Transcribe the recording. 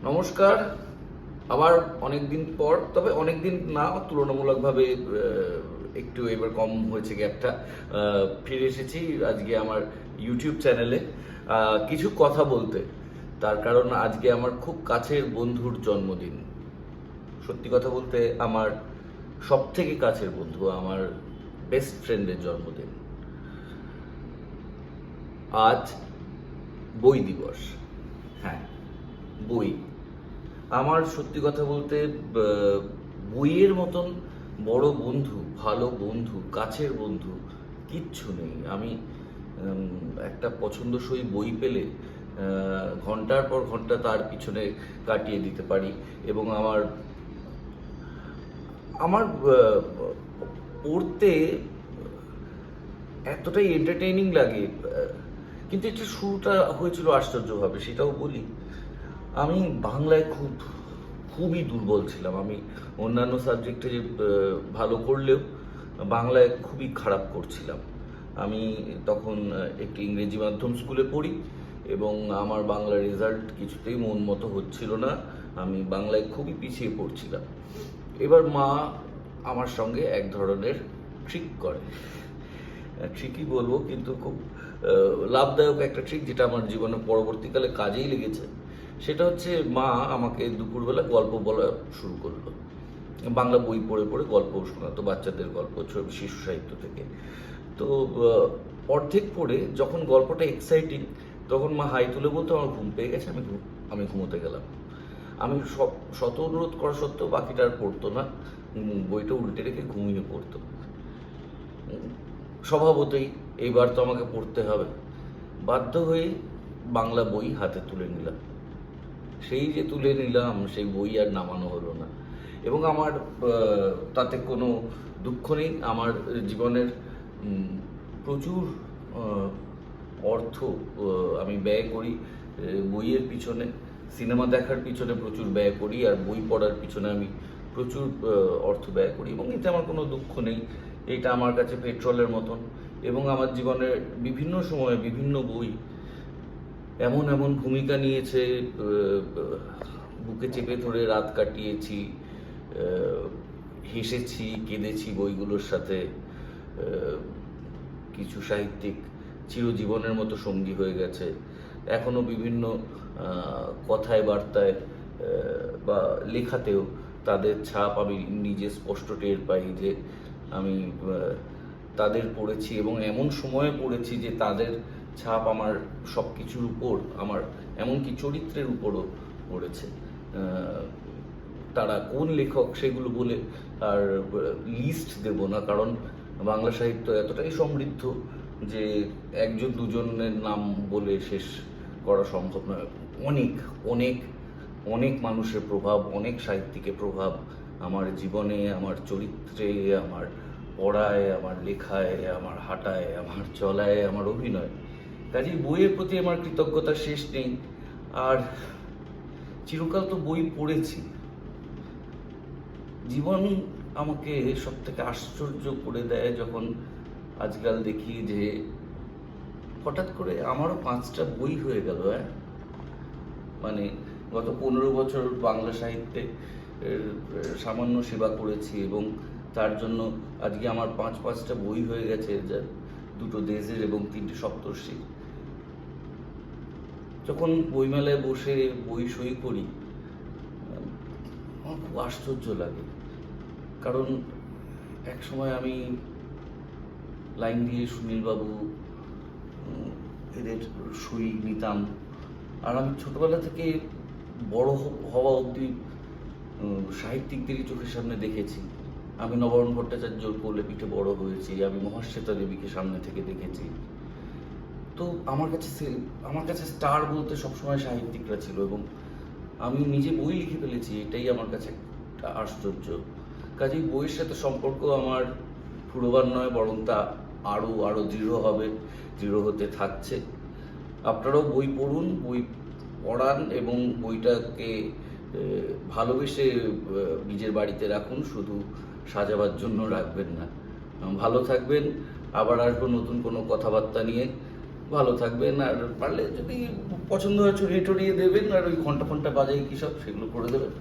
নমস্কার। আবার অনেক দিন পর, তবে অনেক দিন না, তুলনামূলকভাবে একটু এবার কম হয়েছে গ্যাপটা। ফিরে এসেছি আজকে আমার ইউটিউব চ্যানেলে কিছু কথা বলতে। তার কারণ আজকে আমার খুব কাছের বন্ধুর জন্মদিন। সত্যি কথা বলতে আমার সব থেকে কাছের বন্ধু, আমার বেস্ট ফ্রেন্ডের জন্মদিন। আজ বই দিবস। হ্যাঁ, বই। আমার সত্যি কথা বলতে বইয়ের মতন বড় বন্ধু, ভালো বন্ধু, কাছের বন্ধু কিচ্ছু নেই। আমি একটা পছন্দসই বই পেলে ঘন্টার পর ঘন্টা তার পিছনে কাটিয়ে দিতে পারি। এবং আমার আমার পড়তে এতটাই এন্টারটেইনিং লাগে। কিন্তু এটা শুরুটা হয়েছিল আশ্চর্যভাবে, সেটাও বলি। আমি বাংলায় খুবই দুর্বল ছিলাম। আমি অন্যান্য সাবজেক্টে ভালো করলেও বাংলায় খুবই খারাপ করছিলাম। আমি তখন একটি ইংরেজি মাধ্যম স্কুলে পড়ি এবং আমার বাংলা রেজাল্ট কিছুতেই মন মতো হচ্ছিল না। আমি বাংলায় খুবই পিছিয়ে পড়ছিলাম। এবার মা আমার সঙ্গে এক ধরনের ট্রিক করে। ট্রিকই বলবো, কিন্তু খুব লাভদায়ক একটা ট্রিক, যেটা আমার জীবনে পরবর্তীকালে কাজেই লেগেছে। সেটা হচ্ছে, মা আমাকে দুপুরবেলা গল্প বলা শুরু করলো। বাংলা বই পড়ে পড়ে গল্প শোনাতো, বাচ্চাদের গল্প, শিশু সাহিত্য থেকে। তো অর্ধেক পড়ে যখন গল্পটা এক্সাইটিং, তখন মা হাই তুলে বলতো আমার ঘুম পেয়ে গেছে, আমি ঘুমোতে গেলাম। আমি শত অনুরোধ করা সত্ত্বেও বাকিটা আর পড়তো না, বইটা উল্টে রেখে ঘুমিয়ে পড়তো। স্বভাবতই এইবার তো আমাকে পড়তে হবে। বাধ্য হয়ে বাংলা বই হাতে তুলে নিলাম। সেই যে তুলে নিলাম, সেই বই আর নামানো হলো না। এবং আমার তাতে কোনো দুঃখ নেই। আমার জীবনের প্রচুর অর্থ আমি ব্যয় করি বইয়ের পিছনে। সিনেমা দেখার পিছনে প্রচুর ব্যয় করি, আর বই পড়ার পিছনে আমি প্রচুর অর্থ ব্যয় করি, এবং এতে আমার কোনো দুঃখ নেই। এটা আমার কাছে পেট্রোলের মতন। এবং আমার জীবনের বিভিন্ন সময়ে বিভিন্ন বই এমন এমন ভূমিকা নিয়েছে, বুকে চেপে ধরে রাত কাটিয়েছি, হেসেছি, কেঁদেছি বইগুলোর সাথে। কিছু সাহিত্যিক চিরজীবনের মতো সঙ্গী হয়ে গেছে। এখনো বিভিন্ন কথায়, বার্তায় বা লেখাতেও তাদের ছাপ আমি নিজে স্পষ্ট টের পাই, যে আমি তাদের পড়েছি এবং এমন সময়ে পড়েছি যে তাদের ছাপ আমার সব কিছুর উপর, আমার এমনকি চরিত্রের উপরও পড়েছে। তারা কোন লেখক সেগুলো বলে আর লিস্ট দেব না, কারণ বাংলা সাহিত্য এতটাই সমৃদ্ধ যে একজন দুজনের নাম বলে শেষ করা সম্ভব নয়। অনেক অনেক অনেক মানুষের প্রভাব, অনেক সাহিত্যিকের প্রভাব আমার জীবনে, আমার চরিত্রে, আমার পড়ায়, আমার লেখায়, আমার হাঁটায়, আমার চলায়, আমার অভিনয়। কাজেই বইয়ের প্রতি আমার কৃতজ্ঞতা শেষ নেই। আর চিরকাল তো বই পড়েছি। জীবন আমাকে সব থেকে আশ্চর্য করে দেয় যখন আজকাল দেখি যে হঠাৎ করে আমারও 5টা বই হয়ে গেল। মানে গত 15 বছর বাংলা সাহিত্যে সামান্য সেবা করেছি, এবং তার জন্য আজকে আমার 5টা বই হয়ে গেছে, যা 2টো দেশের এবং 3টে সপ্তর্ষির। যখন বইমেলায় বসে বই সই করি, আমার খুব আশ্চর্য লাগে। কারণ এক সময় আমি লাইন দিয়ে সুনীলবাবু এদের সই নিতাম। আর আমি ছোটবেলা থেকে বড় হওয়া অবধি সাহিত্যিকদেরই চোখের সামনে দেখেছি। আমি নবারুণ ভট্টাচার্যর কোলে পিঠে বড় হয়েছি, আমি মহাশ্বেতা দেবীকে সামনে থেকে দেখেছি। তো আমার কাছে স্টার বলতে সবসময় সাহিত্যিকরা ছিল, এবং আমি নিজে বই লিখে ফেলেছি, এটাই আমার কাছে একটা আশ্চর্য। কাজেই বইয়ের সাথে সম্পর্ক আমার ফুরোবার নয়, বরং তা আরও আরও দৃঢ় হবে, দৃঢ় হতে থাকছে। আপনারাও বই পড়ুন, বই পড়ান, এবং বইটাকে ভালোবেসে নিজের বাড়িতে রাখুন, শুধু সাজাবার জন্য রাখবেন না। ভালো থাকবেন। আবার আসবো নতুন কোনো কথাবার্তা নিয়ে। ভালো থাকবেন। আর পারলে যদি পছন্দ হয় ছড়িয়ে টড়িয়ে দেবেন, আর ওই ঘন্টা ফন্টা বাজাই কী সব সেগুলো করে দেবেন।